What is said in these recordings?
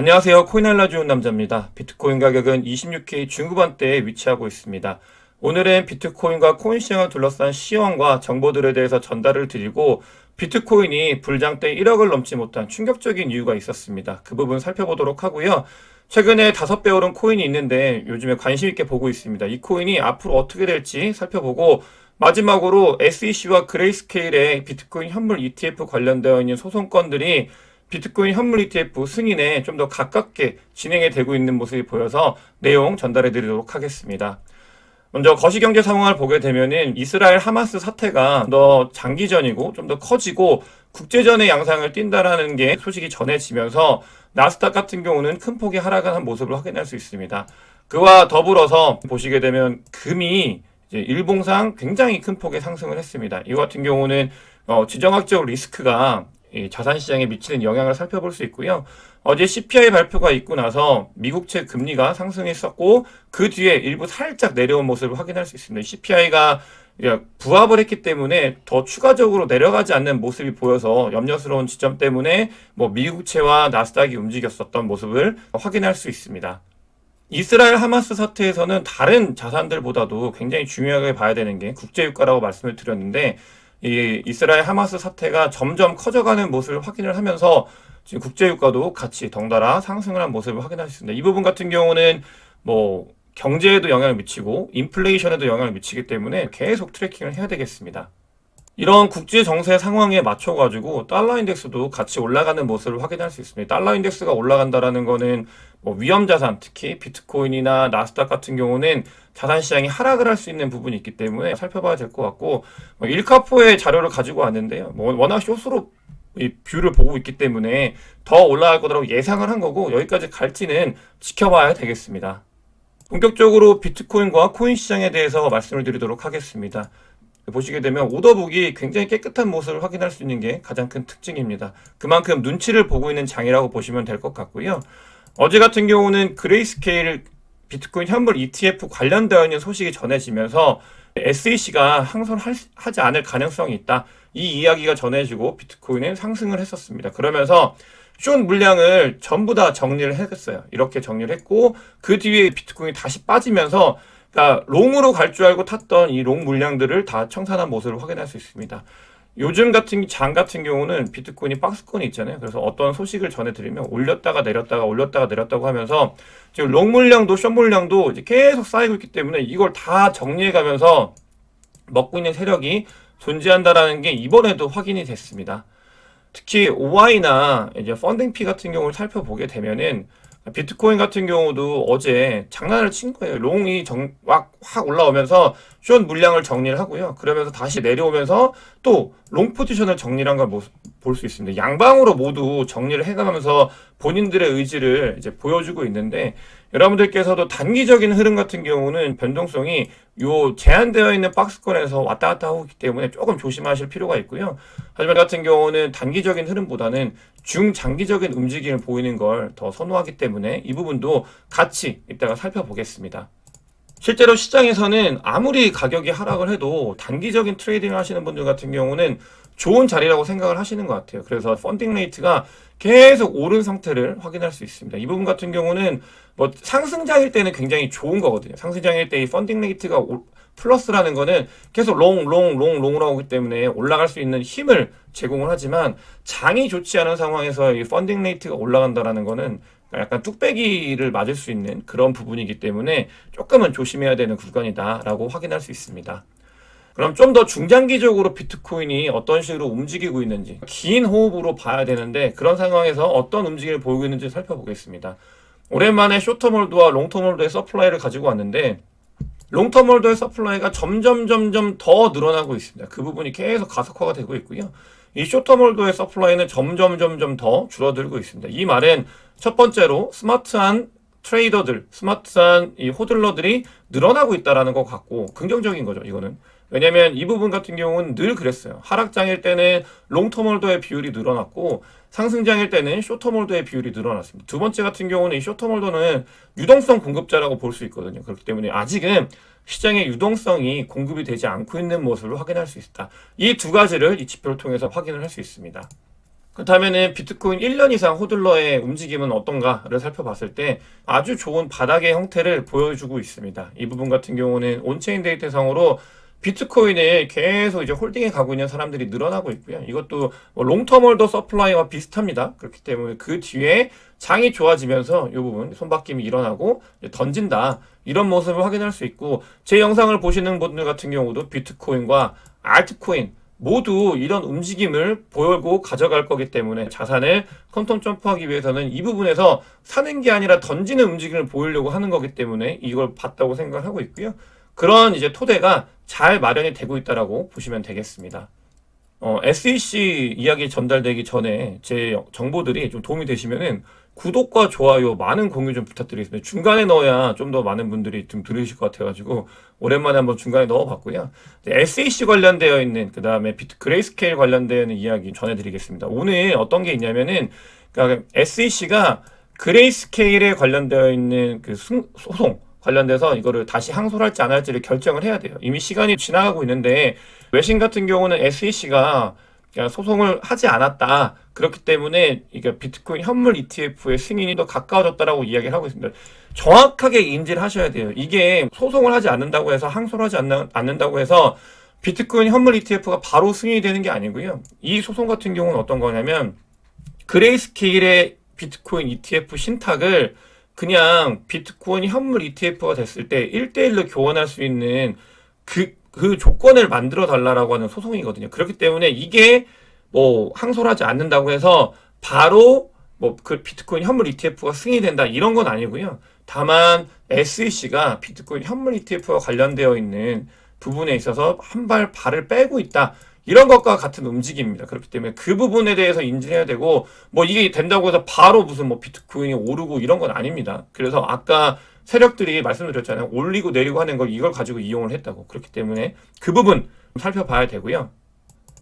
안녕하세요. 코인 알려주는 남자입니다. 비트코인 가격은 26K 중후반대에 위치하고 있습니다. 오늘은 비트코인과 코인 시장을 둘러싼 시황과 정보들에 대해서 전달을 드리고 비트코인이 불장 때 1억을 넘지 못한 충격적인 이유가 있었습니다. 그 부분 살펴보도록 하고요. 최근에 5배 오른 코인이 있는데 요즘에 관심 있게 보고 있습니다. 이 코인이 앞으로 어떻게 될지 살펴보고 마지막으로 SEC와 그레이스케일의 비트코인 현물 ETF 관련되어 있는 소송건들이 비트코인 현물 ETF 승인에 좀 더 가깝게 진행이 되고 있는 모습이 보여서 내용 전달해 드리도록 하겠습니다. 먼저 거시경제 상황을 보게 되면은 이스라엘 하마스 사태가 더 장기전이고 좀 더 커지고 국제전의 양상을 띈다라는 게 소식이 전해지면서 나스닥 같은 경우는 큰 폭의 하락한 모습을 확인할 수 있습니다. 그와 더불어서 보시게 되면 금이 이제 일봉상 굉장히 큰 폭의 상승을 했습니다. 이 같은 경우는 지정학적 리스크가 이 자산 시장에 미치는 영향을 살펴볼 수 있고요. 어제 CPI 발표가 있고 나서 미국채 금리가 상승했었고 그 뒤에 일부 살짝 내려온 모습을 확인할 수 있습니다. CPI가 부합을 했기 때문에 더 추가적으로 내려가지 않는 모습이 보여서 염려스러운 지점 때문에 미국채와 나스닥이 움직였었던 모습을 확인할 수 있습니다. 이스라엘 하마스 사태에서는 다른 자산들보다도 굉장히 중요하게 봐야 되는 게 국제유가라고 말씀을 드렸는데 이 이스라엘 하마스 사태가 점점 커져가는 모습을 확인을 하면서 지금 국제유가도 같이 덩달아 상승을 한 모습을 확인할 수 있습니다. 이 부분 같은 경우는 경제에도 영향을 미치고 인플레이션에도 영향을 미치기 때문에 계속 트래킹을 해야 되겠습니다. 이런 국제 정세 상황에 맞춰가지고 달러 인덱스도 같이 올라가는 모습을 확인할 수 있습니다. 달러 인덱스가 올라간다라는 거는 위험 자산, 특히 비트코인이나 나스닥 같은 경우는 자산 시장이 하락을 할 수 있는 부분이 있기 때문에 살펴봐야 될 것 같고 일카포의 자료를 가지고 왔는데요. 워낙 숏으로 이 뷰를 보고 있기 때문에 더 올라갈 거라고 예상을 한 거고 여기까지 갈지는 지켜봐야 되겠습니다. 본격적으로 비트코인과 코인 시장에 대해서 말씀을 드리도록 하겠습니다. 보시게 되면 오더북이 굉장히 깨끗한 모습을 확인할 수 있는 게 가장 큰 특징입니다. 그만큼 눈치를 보고 있는 장이라고 보시면 될 것 같고요. 어제 같은 경우는 그레이스케일 비트코인 현물 ETF 관련되어 있는 소식이 전해지면서 SEC가 항소하지 않을 가능성이 있다. 이 이야기가 전해지고 비트코인은 상승을 했었습니다. 그러면서 숏 물량을 전부 다 정리를 했어요. 이렇게 정리를 했고 그 뒤에 비트코인이 다시 빠지면서 그러니까 롱으로 갈 줄 알고 탔던 이 롱 물량들을 다 청산한 모습을 확인할 수 있습니다. 요즘 장 같은 경우는 비트코인이 박스권이 있잖아요. 그래서 어떤 소식을 전해드리면 올렸다가 내렸다가 올렸다가 내렸다고 하면서 지금 롱 물량도 숏 물량도 이제 계속 쌓이고 있기 때문에 이걸 다 정리해가면서 먹고 있는 세력이 존재한다라는 게 이번에도 확인이 됐습니다. 특히 OI나 이제 펀딩피 같은 경우를 살펴보게 되면은 비트코인 같은 경우도 어제 장난을 친 거예요. 롱이 확 올라오면서 숏 물량을 정리를 하고요. 그러면서 다시 내려오면서 또 롱 포지션을 정리한 걸 볼 수 있습니다. 양방으로 모두 정리를 해가면서 본인들의 의지를 이제 보여주고 있는데 여러분들께서도 단기적인 흐름 같은 경우는 변동성이 요 제한되어 있는 박스권에서 왔다 갔다 하고 있기 때문에 조금 조심하실 필요가 있고요. 하지만 같은 경우는 단기적인 흐름보다는 중장기적인 움직임을 보이는 걸 더 선호하기 때문에 이 부분도 같이 이따가 살펴보겠습니다. 실제로 시장에서는 아무리 가격이 하락을 해도 단기적인 트레이딩을 하시는 분들 같은 경우는 좋은 자리라고 생각을 하시는 것 같아요. 그래서 펀딩 레이트가 계속 오른 상태를 확인할 수 있습니다. 이 부분 같은 경우는 상승장일 때는 굉장히 좋은 거거든요. 상승장일 때 이 펀딩 레이트가 플러스라는 거는 계속 롱으로 오기 때문에 올라갈 수 있는 힘을 제공을 하지만 장이 좋지 않은 상황에서 이 펀딩 레이트가 올라간다라는 거는 약간 뚝배기를 맞을 수 있는 그런 부분이기 때문에 조금은 조심해야 되는 구간이다라고 확인할 수 있습니다. 그럼 좀 더 중장기적으로 비트코인이 어떤 식으로 움직이고 있는지 긴 호흡으로 봐야 되는데 그런 상황에서 어떤 움직임을 보이고 있는지 살펴보겠습니다. 오랜만에 숏텀홀드와 롱텀홀드의 서플라이를 가지고 왔는데 롱텀홀더의 서플라이가 점점 더 늘어나고 있습니다. 그 부분이 계속 가속화가 되고 있고요. 이 숏텀홀더의 서플라이는 점점 더 줄어들고 있습니다. 이 말은 첫 번째로 스마트한 트레이더들, 스마트한 이 호들러들이 늘어나고 있다라는 것 같고 긍정적인 거죠. 이거는. 왜냐면 이 부분 같은 경우는 늘 그랬어요. 하락장일 때는 롱텀홀더의 비율이 늘어났고 상승장일 때는 숏텀홀더의 비율이 늘어났습니다. 두 번째 같은 경우는 이 숏텀홀더는 유동성 공급자라고 볼 수 있거든요. 그렇기 때문에 아직은 시장의 유동성이 공급이 되지 않고 있는 모습을 확인할 수 있다. 이 두 가지를 이 지표를 통해서 확인을 할 수 있습니다. 그렇다면은 비트코인 1년 이상 호들러의 움직임은 어떤가를 살펴봤을 때 아주 좋은 바닥의 형태를 보여주고 있습니다. 이 부분 같은 경우는 온체인 데이터상으로 비트코인을 계속 이제 홀딩해 가고 있는 사람들이 늘어나고 있고요. 이것도 뭐 롱텀 홀더 서플라이와 비슷합니다. 그렇기 때문에 그 뒤에 장이 좋아지면서 이 부분 손바뀜이 일어나고 던진다. 이런 모습을 확인할 수 있고, 제 영상을 보시는 분들 같은 경우도 비트코인과 알트코인 모두 이런 움직임을 보이고 가져갈 거기 때문에 자산을 퀀텀 점프하기 위해서는 이 부분에서 사는 게 아니라 던지는 움직임을 보이려고 하는 거기 때문에 이걸 봤다고 생각하고 있고요. 그런 이제 토대가 잘 마련이 되고 있다라고 보시면 되겠습니다. SEC 이야기 전달되기 전에 제 정보들이 좀 도움이 되시면은 구독과 좋아요 많은 공유 좀 부탁드리겠습니다. 중간에 넣어야 좀 더 많은 분들이 좀 들으실 것 같아가지고 오랜만에 한번 중간에 넣어봤고요. SEC 관련되어 있는, 그 다음에 그레이스케일 관련되어 있는 이야기 전해드리겠습니다. 오늘 어떤 게 있냐면은, 그러니까 SEC가 그레이스케일에 관련되어 있는 그 소송 관련돼서 이거를 다시 항소를 할지 안 할지를 결정을 해야 돼요. 이미 시간이 지나가고 있는데 외신 같은 경우는 SEC가 소송을 하지 않았다. 그렇기 때문에 이게 비트코인 현물 ETF의 승인이 더 가까워졌다라고 이야기를 하고 있습니다. 정확하게 인지를 하셔야 돼요. 이게 소송을 하지 않는다고 해서, 항소를 하지 않는다고 해서 비트코인 현물 ETF가 바로 승인이 되는 게 아니고요. 이 소송 같은 경우는 어떤 거냐면, 그레이스케일의 비트코인 ETF 신탁을 그냥 비트코인 현물 ETF가 됐을 때 1대1로 교환할 수 있는 그 조건을 만들어 달라라고 하는 소송이거든요. 그렇기 때문에 이게 뭐 항소를 하지 않는다고 해서 바로 뭐 그 비트코인 현물 ETF가 승인이 된다 이런 건 아니고요. 다만 SEC가 비트코인 현물 ETF와 관련되어 있는 부분에 있어서 발을 빼고 있다. 이런 것과 같은 움직임입니다. 그렇기 때문에 그 부분에 대해서 인지해야 되고, 뭐 이게 된다고 해서 바로 무슨 뭐 비트코인이 오르고 이런 건 아닙니다. 그래서 아까 세력들이 말씀드렸잖아요. 올리고 내리고 하는 걸 이걸 가지고 이용을 했다고. 그렇기 때문에 그 부분 살펴봐야 되고요.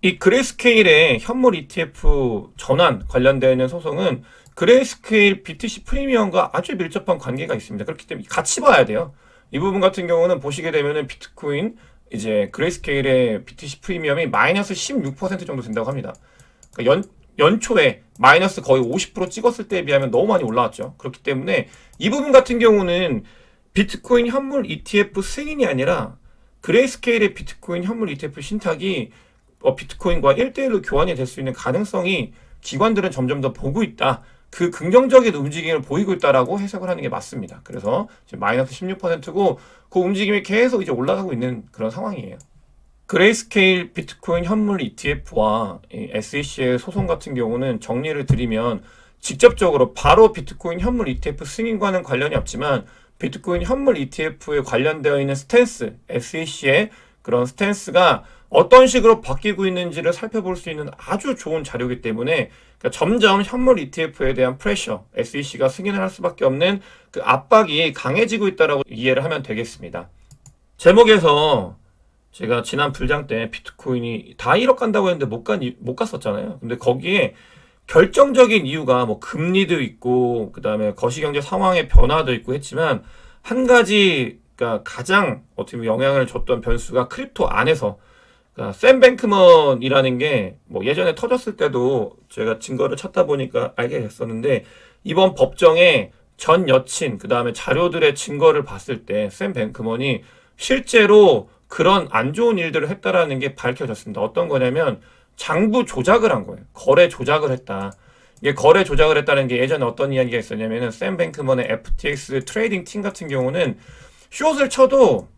이 그레이스케일의 현물 ETF 전환 관련되어 있는 소송은 그레이스케일 BTC 프리미엄과 아주 밀접한 관계가 있습니다. 그렇기 때문에 같이 봐야 돼요. 이 부분 같은 경우는 보시게 되면은 비트코인 이제 그레이스케일의 BTC 프리미엄이 마이너스 16% 정도 된다고 합니다. 그러니까 연초에 마이너스 거의 50% 찍었을 때에 비하면 너무 많이 올라왔죠. 그렇기 때문에 이 부분 같은 경우는 비트코인 현물 ETF 승인이 아니라 그레이스케일의 비트코인 현물 ETF 신탁이 비트코인과 1대1로 교환이 될 수 있는 가능성이 기관들은 점점 더 보고 있다. 그 긍정적인 움직임을 보이고 있다라고 해석을 하는 게 맞습니다. 그래서 지금 마이너스 16%고 그 움직임이 계속 이제 올라가고 있는 그런 상황이에요. 그레이스케일 비트코인 현물 ETF와 SEC의 소송 같은 경우는 정리를 드리면, 직접적으로 바로 비트코인 현물 ETF 승인과는 관련이 없지만 비트코인 현물 ETF에 관련되어 있는 스탠스, SEC의 그런 스탠스가 어떤 식으로 바뀌고 있는지를 살펴볼 수 있는 아주 좋은 자료이기 때문에, 그러니까 점점 현물 ETF에 대한 프레셔, SEC가 승인을 할 수밖에 없는 그 압박이 강해지고 있다라고 이해를 하면 되겠습니다. 제목에서 제가 지난 불장 때 비트코인이 다 1억 간다고 했는데 못 갔었잖아요. 근데 거기에 결정적인 이유가 뭐 금리도 있고 그 다음에 거시경제 상황의 변화도 있고 했지만, 한 가지 그러니까 가장 어떻게 보면 영향을 줬던 변수가 크립토 안에서, 그러니까 샘 뱅크먼이라는 게 뭐 예전에 터졌을 때도 제가 증거를 찾다 보니까 알게 됐었는데, 이번 법정에 전 여친 그 다음에 자료들의 증거를 봤을 때 샘 뱅크먼이 실제로 그런 안 좋은 일들을 했다라는 게 밝혀졌습니다. 어떤 거냐면 장부 조작을 한 거예요. 거래 조작을 했다. 이게 거래 조작을 했다는 게 예전에 어떤 이야기가 있었냐면은 샘 뱅크먼의 FTX 트레이딩 팀 같은 경우는 숏을 쳐도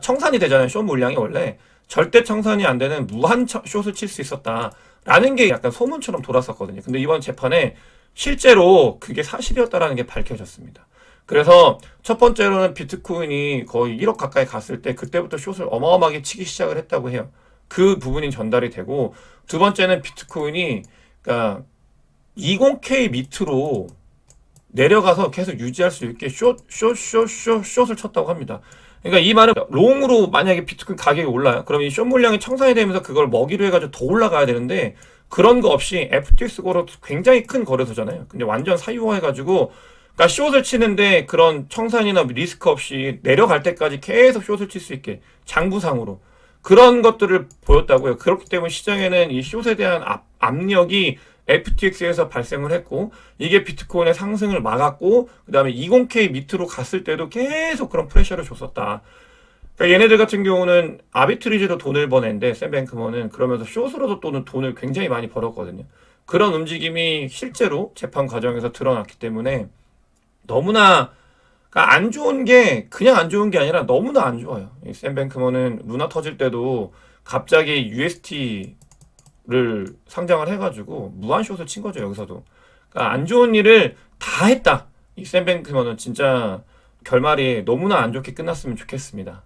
청산이 되잖아요. 숏 물량이 원래 절대 청산이 안 되는 무한 숏을 칠 수 있었다라는 게 약간 소문처럼 돌았었거든요. 근데 이번 재판에 실제로 그게 사실이었다라는 게 밝혀졌습니다. 그래서 첫 번째로는 비트코인이 거의 1억 가까이 갔을 때 그때부터 숏을 어마어마하게 치기 시작을 했다고 해요. 그 부분이 전달이 되고, 두 번째는 비트코인이 그러니까 20K 밑으로 내려가서 계속 유지할 수 있게 숏을 쳤다고 합니다. 그러니까 이 말은 롱으로 만약에 비트코인 가격이 올라요. 그럼 이 숏 물량이 청산이 되면서 그걸 먹이로 해가지고 더 올라가야 되는데, 그런 거 없이 FTX 거로 굉장히 큰 거래소잖아요. 근데 완전 사유화해가지고 그러니까 숏을 치는데 그런 청산이나 리스크 없이 내려갈 때까지 계속 숏을 칠 수 있게 장부상으로 그런 것들을 보였다고요. 그렇기 때문에 시장에는 이 숏에 대한 압력이 FTX에서 발생을 했고 이게 비트코인의 상승을 막았고 그 다음에 20K 밑으로 갔을 때도 계속 그런 프레셔를 줬었다. 그러니까 얘네들 같은 경우는 아비트리지로 돈을 버는데 샘 뱅크먼은 그러면서 숏으로도 또는 돈을 굉장히 많이 벌었거든요. 그런 움직임이 실제로 재판 과정에서 드러났기 때문에 너무나 그러니까 안 좋은 게 그냥 안 좋은 게 아니라 너무나 안 좋아요. 샘 뱅크먼은 루나 터질 때도 갑자기 UST를 상장을 해가지고 무한숏을 친 거죠 여기서도. 그러니까 안 좋은 일을 다 했다. 이 샘 뱅크먼은 진짜 결말이 너무나 안 좋게 끝났으면 좋겠습니다.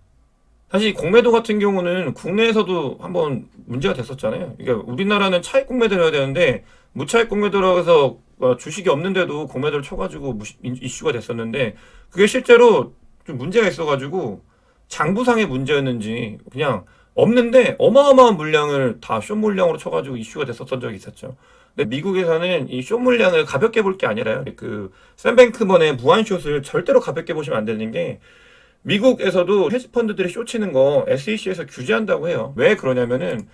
사실 공매도 같은 경우는 국내에서도 한번 문제가 됐었잖아요. 그러니까 우리나라는 차익 공매도를 해야 되는데 무차익 공매도라고 해서 주식이 없는데도 공매도를 쳐가지고 이슈가 됐었는데 그게 실제로 좀 문제가 있어가지고 장부상의 문제였는지 그냥 없는데 어마어마한 물량을 다 숏 물량으로 쳐가지고 이슈가 됐었던 적이 있었죠. 근데 미국에서는 이 숏 물량을 가볍게 볼 게 아니라요. 그 샘뱅크먼의 무한숏을 절대로 가볍게 보시면 안 되는 게 미국에서도 헤지펀드들이 쇼치는 거 SEC에서 규제한다고 해요. 왜 그러냐면은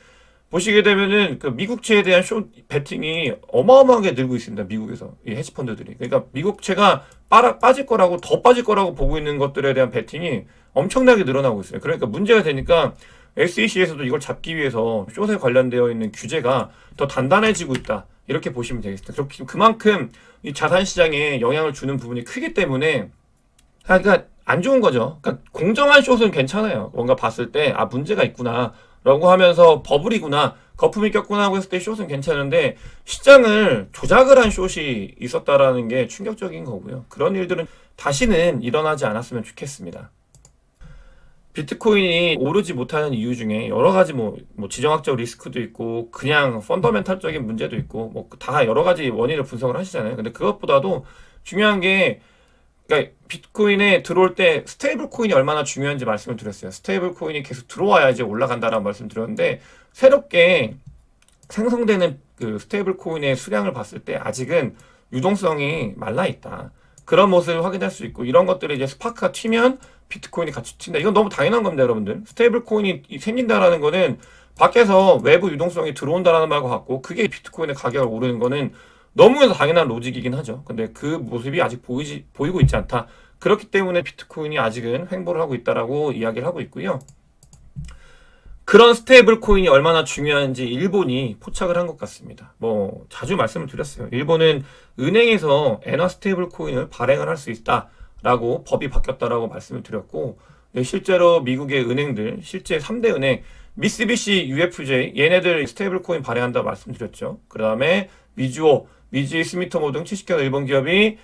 보시게 되면은 그 미국채에 대한 쇼 베팅이 어마어마하게 늘고 있습니다. 미국에서 이 헤지펀드들이. 그러니까 미국채가 빠질 거라고 더 빠질 거라고 보고 있는 것들에 대한 베팅이 엄청나게 늘어나고 있어요. 그러니까 문제가 되니까 SEC에서도 이걸 잡기 위해서 숏에 관련되어 있는 규제가 더 단단해지고 있다. 이렇게 보시면 되겠습니다. 그렇게 그만큼 이 자산 시장에 영향을 주는 부분이 크기 때문에 그러니까 안 좋은 거죠. 그러니까 공정한 숏은 괜찮아요. 뭔가 봤을 때 아 문제가 있구나 라고 하면서 버블이구나 거품이 꼈구나 하고 했을 때 숏은 괜찮은데 시장을 조작을 한 숏이 있었다라는 게 충격적인 거고요. 그런 일들은 다시는 일어나지 않았으면 좋겠습니다. 비트코인이 오르지 못하는 이유 중에 여러 가지 뭐 지정학적 리스크도 있고 그냥 펀더멘탈적인 문제도 있고 뭐 다 여러 가지 원인을 분석을 하시잖아요. 근데 그것보다도 중요한 게 그러니까 비트코인에 들어올 때 스테이블 코인이 얼마나 중요한지 말씀을 드렸어요. 스테이블 코인이 계속 들어와야지 올라간다라는 말씀 드렸는데 새롭게 생성되는 그 스테이블 코인의 수량을 봤을 때 아직은 유동성이 말라 있다. 그런 모습을 확인할 수 있고 이런 것들이 이제 스파크가 튀면 비트코인이 같이 튄다. 이건 너무 당연한 겁니다, 여러분들. 스테이블 코인이 생긴다라는 거는 밖에서 외부 유동성이 들어온다라는 말과 같고 그게 비트코인의 가격을 오르는 거는 너무나 당연한 로직이긴 하죠. 근데 그 모습이 아직 보이고 있지 않다. 그렇기 때문에 비트코인이 아직은 횡보를 하고 있다라고 이야기를 하고 있고요. 그런 스테이블 코인이 얼마나 중요한지 일본이 포착을 한 것 같습니다. 뭐 자주 말씀을 드렸어요. 일본은 은행에서 엔화 스테이블 코인을 발행을 할 수 있다라고 법이 바뀌었다라고 말씀을 드렸고 실제로 미국의 은행들 실제 3대 은행 미쓰비시 UFJ 얘네들 스테이블 코인 발행한다고 말씀드렸죠. 그 다음에 미주이 스미토모 등 70개 일본 기업이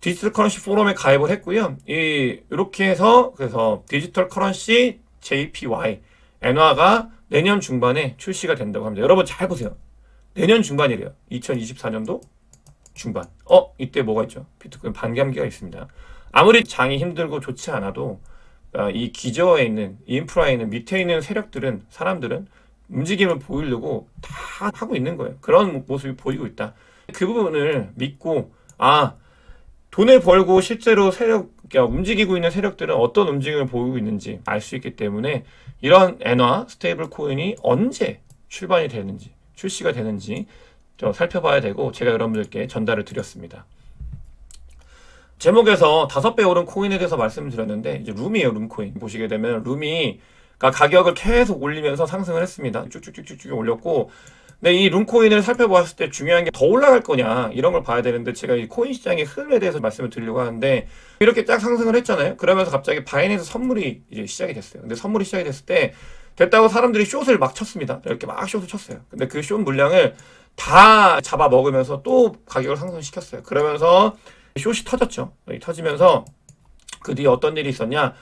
디지털 커런시 포럼에 가입을 했고요. 이렇게 해서 그래서 디지털 커런시 JPY 엔화가 내년 중반에 출시가 된다고 합니다. 여러분 잘 보세요. 내년 중반이래요. 2024년도 중반. 이때 뭐가 있죠? 비트코인 반감기가 있습니다. 아무리 장이 힘들고 좋지 않아도 이 기저에 있는 인프라에 있는 밑에 있는 세력들은 사람들은 움직임을 보이려고 다 하고 있는 거예요. 그런 모습이 보이고 있다. 그 부분을 믿고 돈을 벌고 실제로 그러니까 움직이고 있는 세력들은 어떤 움직임을 보이고 있는지 알 수 있기 때문에 이런 엔화 스테이블 코인이 언제 출시가 되는지 살펴봐야 되고 제가 여러분들께 전달을 드렸습니다. 제목에서 5배 오른 코인에 대해서 말씀을 드렸는데 이제 룸이에요. 룸코인 보시게 되면 룸이 가격을 계속 올리면서 상승을 했습니다. 쭉쭉쭉쭉 올렸고 근데 이 룸코인을 살펴보았을 때 중요한 게 더 올라갈 거냐 이런 걸 봐야 되는데 제가 이 코인 시장의 흐름에 대해서 말씀을 드리려고 하는데 이렇게 쫙 상승을 했잖아요. 그러면서 갑자기 바이낸스 선물이 이제 시작이 됐어요. 근데 선물이 시작이 됐을 때 됐다고 사람들이 숏을 막 쳤습니다. 이렇게 막 숏을 쳤어요. 근데 그 숏 물량을 다 잡아 먹으면서 또 가격을 상승시켰어요. 그러면서 숏이 터졌죠. 터지면서 그 뒤에 어떤 일이 있었냐?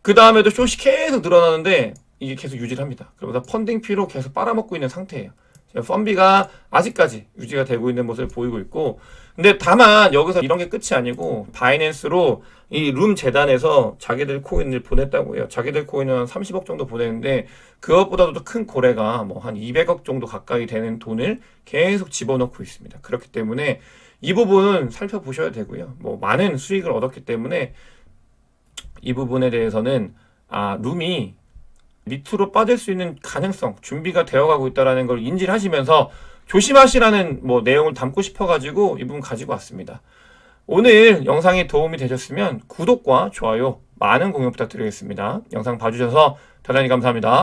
그 다음에도 숏이 계속 늘어나는데 이게 계속 유지를 합니다. 그러면서 펀딩피로 계속 빨아먹고 있는 상태예요. 펀비가 아직까지 유지가 되고 있는 모습을 보이고 있고 근데 다만 여기서 이런 게 끝이 아니고 바이낸스로 이 룸 재단에서 자기들 코인을 보냈다고 해요. 자기들 코인은 한 30억 정도 보냈는데 그것보다도 더 큰 고래가 뭐 한 200억 정도 가까이 되는 돈을 계속 집어넣고 있습니다. 그렇기 때문에 이 부분은 살펴보셔야 되고요. 뭐 많은 수익을 얻었기 때문에 이 부분에 대해서는 룸이 밑으로 빠질 수 있는 가능성 준비가 되어가고 있다는 걸 인지를 하시면서 조심하시라는 뭐 내용을 담고 싶어가지고 이 부분 가지고 왔습니다. 오늘 영상이 도움이 되셨으면 구독과 좋아요 많은 공유 부탁드리겠습니다. 영상 봐주셔서 대단히 감사합니다.